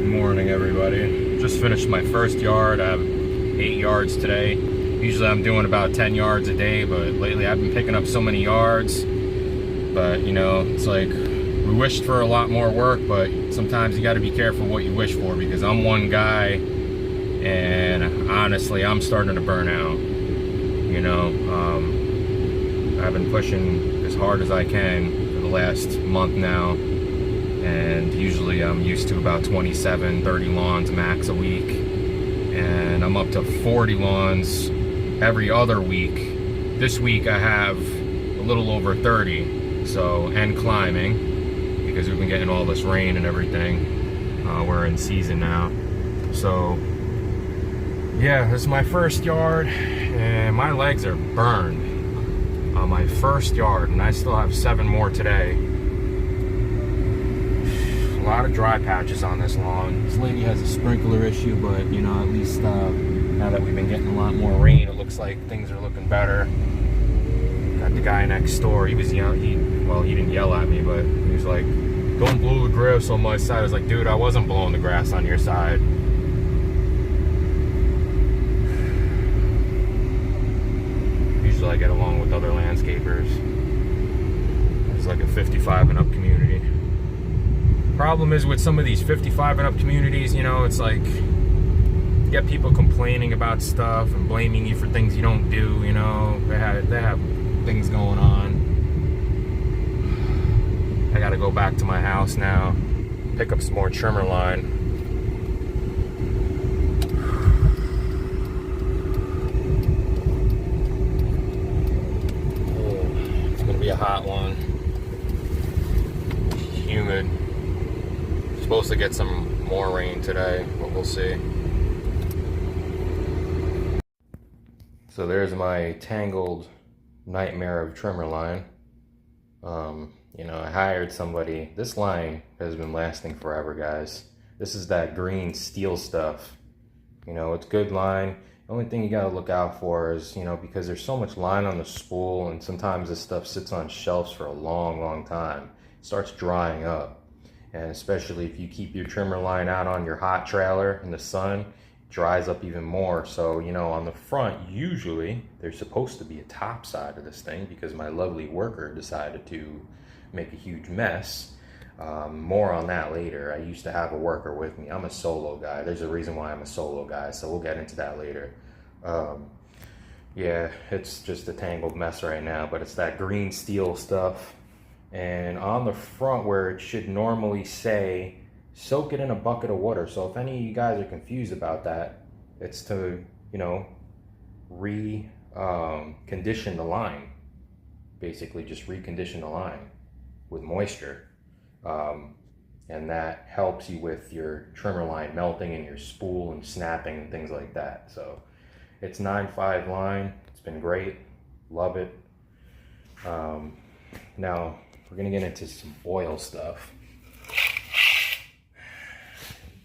Good morning, everybody. Just finished my first yard. I have 8 yards today. Usually I'm doing about 10 yards a day, but lately I've been picking up so many yards. But you know, it's like we wished for a lot more work, but sometimes you got to be careful what you wish for, because I'm one guy and honestly I'm starting to burn out. You know, I've been pushing as hard as I can for the last month now, and usually I'm used to about 27, 30 lawns max a week, and I'm up to 40 lawns every other week. This week I have a little over 30, so, and climbing, because we've been getting all this rain and everything. We're in season now. So yeah, this is my first yard, and my legs are burned on my first yard, and I still have 7 more today. A lot of dry patches on this lawn. This lady has a sprinkler issue, but you know, at least now that we've been getting a lot more rain, it looks like things are looking better. Got the guy next door, he was yelling, well, he didn't yell at me, but he was like, "Don't blow the grass on my side." I was like, dude, I wasn't blowing the grass on your side. Usually I get along with other landscapers. It's like a 55 and up community. Problem is with some of these 55 and up communities, you know, it's like you get people complaining about stuff and blaming you for things you don't do. You know, they have things going on. I gotta go back to my house now, pick up some more trimmer line. Oh, it's gonna be a hot one. Humid. Supposed to get some more rain today, but we'll see. So there's my tangled nightmare of trimmer line. You know, I hired somebody. This line has been lasting forever, guys. This is that green steel stuff. You know, it's good line. The only thing you gotta look out for is, you know, because there's so much line on the spool, and sometimes this stuff sits on shelves for a long time, it starts drying up. And especially if you keep your trimmer line out on your hot trailer in the sun, it dries up even more. So, you know, on the front, usually there's supposed to be a top side of this thing, because my lovely worker decided to make a huge mess. More on that later. I used to have a worker with me. I'm a solo guy. There's a reason why I'm a solo guy, so we'll get into that later. Yeah, it's just a tangled mess right now, but it's that green steel stuff. And on the front, where it should normally say, soak it in a bucket of water. So if any of you guys are confused about that, it's to, you know, condition the line. Basically just recondition the line with moisture. And that helps you with your trimmer line melting and your spool and snapping and things like that. So it's 9.5 line. It's been great. Love it. Now, we're gonna get into some oil stuff.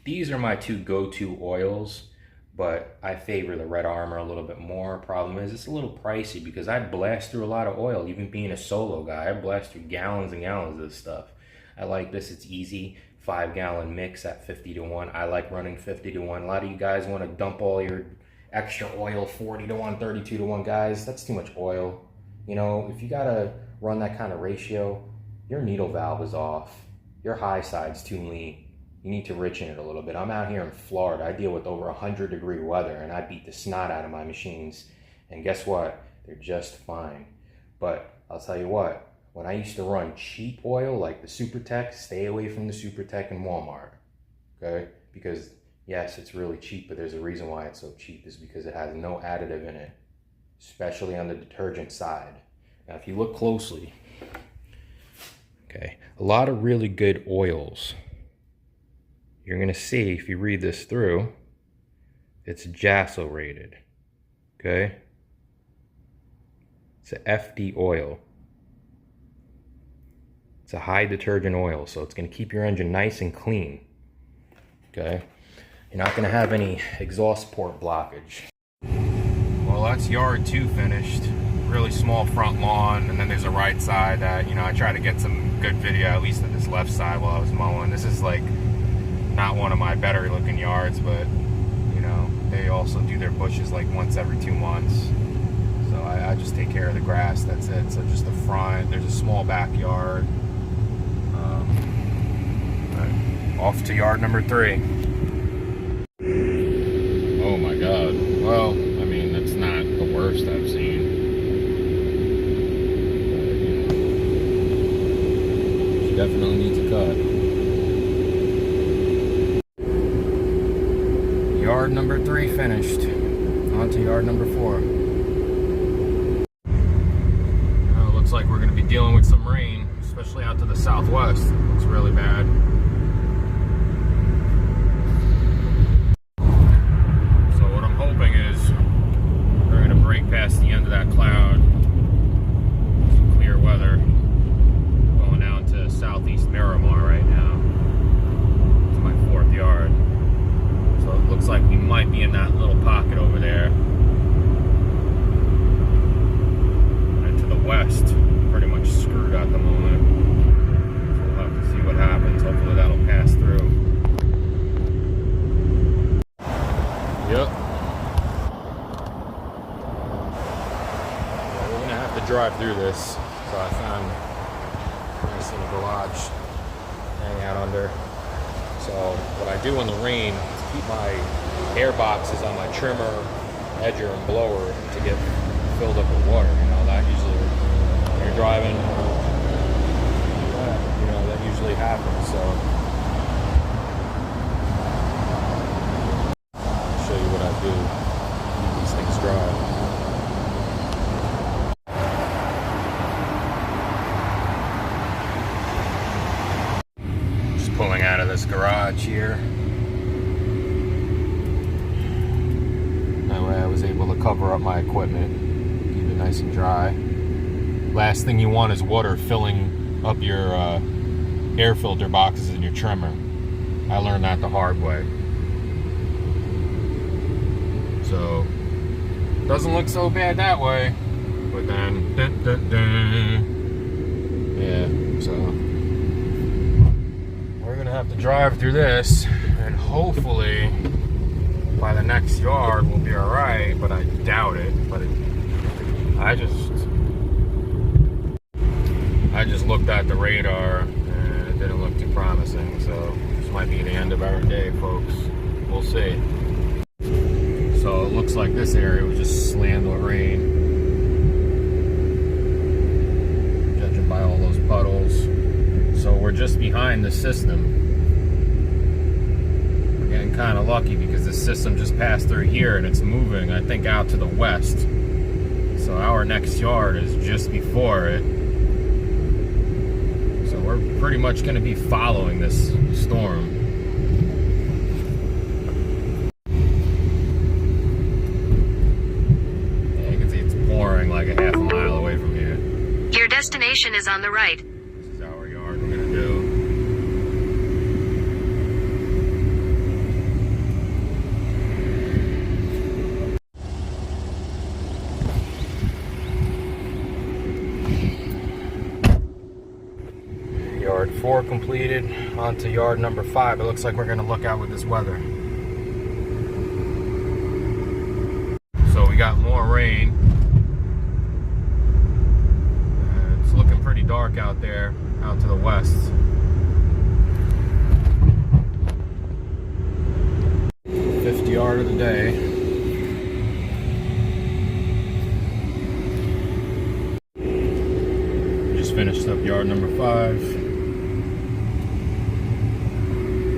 These are my 2 go-to oils, but I favor the Red Armor a little bit more. Problem is, it's a little pricey, because I blast through a lot of oil. Even being a solo guy, I blast through gallons and gallons of this stuff. I like this, it's easy. 5-gallon mix at 50 to 1. I like running 50 to 1. A lot of you guys want to dump all your extra oil 40 to 1, 32 to 1. Guys, that's too much oil. You know, if you gotta run that kind of ratio, your needle valve is off. Your high side's too lean. You need to richen it a little bit. I'm out here in Florida. I deal with over 100-degree weather, and I beat the snot out of my machines. And guess what? They're just fine. But I'll tell you what, when I used to run cheap oil like the Supertech, stay away from the Supertech in Walmart. Okay? Because yes, it's really cheap, but there's a reason why it's so cheap, is because it has no additive in it, especially on the detergent side. Now, if you look closely, okay, a lot of really good oils, you're gonna see, if you read this through, it's JASO rated, okay? It's a FD oil. It's a high detergent oil, so it's gonna keep your engine nice and clean, okay? You're not gonna have any exhaust port blockage. Well, that's yard 2 finished. Really small front lawn, and then there's a right side that, you know, I try to get some good video, at least of this left side while I was mowing. This is like not one of my better looking yards, but you know, they also do their bushes like once every 2 months. So I just take care of the grass, that's it. So just the front, there's a small backyard. Off to yard number 3. Oh my God. Well, I mean, that's not the worst I've seen. But, you know, she definitely needs a cut. Yard number 3 finished. On to yard number 4. Well, it looks like we're going to be dealing with some rain, especially out to the southwest. It looks really bad. Past the end of that cloud, some clear weather, going down to southeast Miramar right now. It's my 4th yard, so it looks like we might be in that little pocket over there. And to the west, pretty much screwed at the moment, so we'll have to see what happens. Hopefully that'll pass through. Yep. Drive through this, so I found a nice little garage hang out under. So what I do in the rain is keep my air boxes on my trimmer, edger, and blower to get filled up with water. You know, that usually, when you're driving, you know, that usually happens. So I'll show you what I do to keep these things dry. Pulling out of this garage here. That way I was able to cover up my equipment, keep it nice and dry. Last thing you want is water filling up your air filter boxes in your trimmer. I learned that the hard way. So, doesn't look so bad that way. But then, yeah, so have to drive through this, and hopefully by the next yard we'll be all right, but I doubt it. But I just looked at the radar and it didn't look too promising, so this might be the end of our day, folks. We'll see. So it looks like this area was just slammed with rain, judging by all those puddles. So we're just behind the system. Getting kind of lucky because the system just passed through here and it's moving, I think, out to the west. So our next yard is just before it. So we're pretty much going to be following this storm. Yeah, you can see it's pouring like a half a mile away from here. Your destination is on the right. This is our yard we're going to do. Yard 4 completed, on to yard number 5. It looks like we're going to look out with this weather. So we got more rain. It's looking pretty dark out there, out to the west. Fifth yard of the day. Just finished up yard number 5.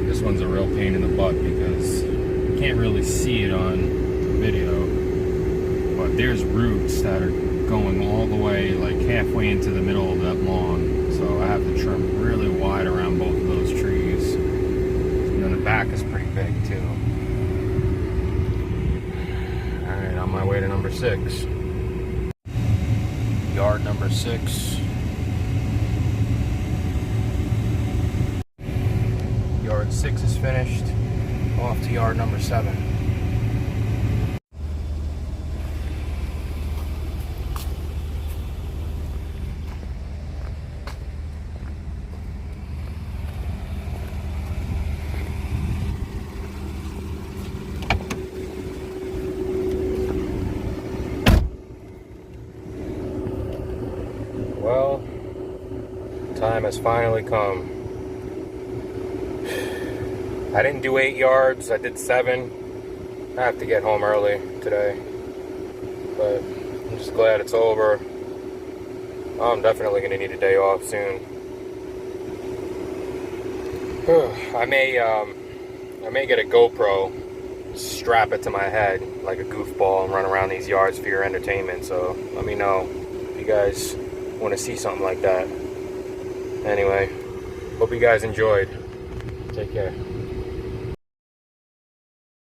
This one's a real pain in the butt because you can't really see it on video, but there's roots that are going all the way, like halfway into the middle of that lawn. So I have to trim really wide around both of those trees. And then the back is pretty big too. Alright, on my way to number 6. Yard number 6. Yard 6 is finished. Off to yard number 7. Time has finally come. I didn't do 8 yards, I did 7. I have to get home early today, but I'm just glad it's over. I'm definitely gonna need a day off soon. I may get a GoPro, strap it to my head like a goofball and run around these yards for your entertainment. So let me know if you guys want to see something like that. Anyway, hope you guys enjoyed. Take care.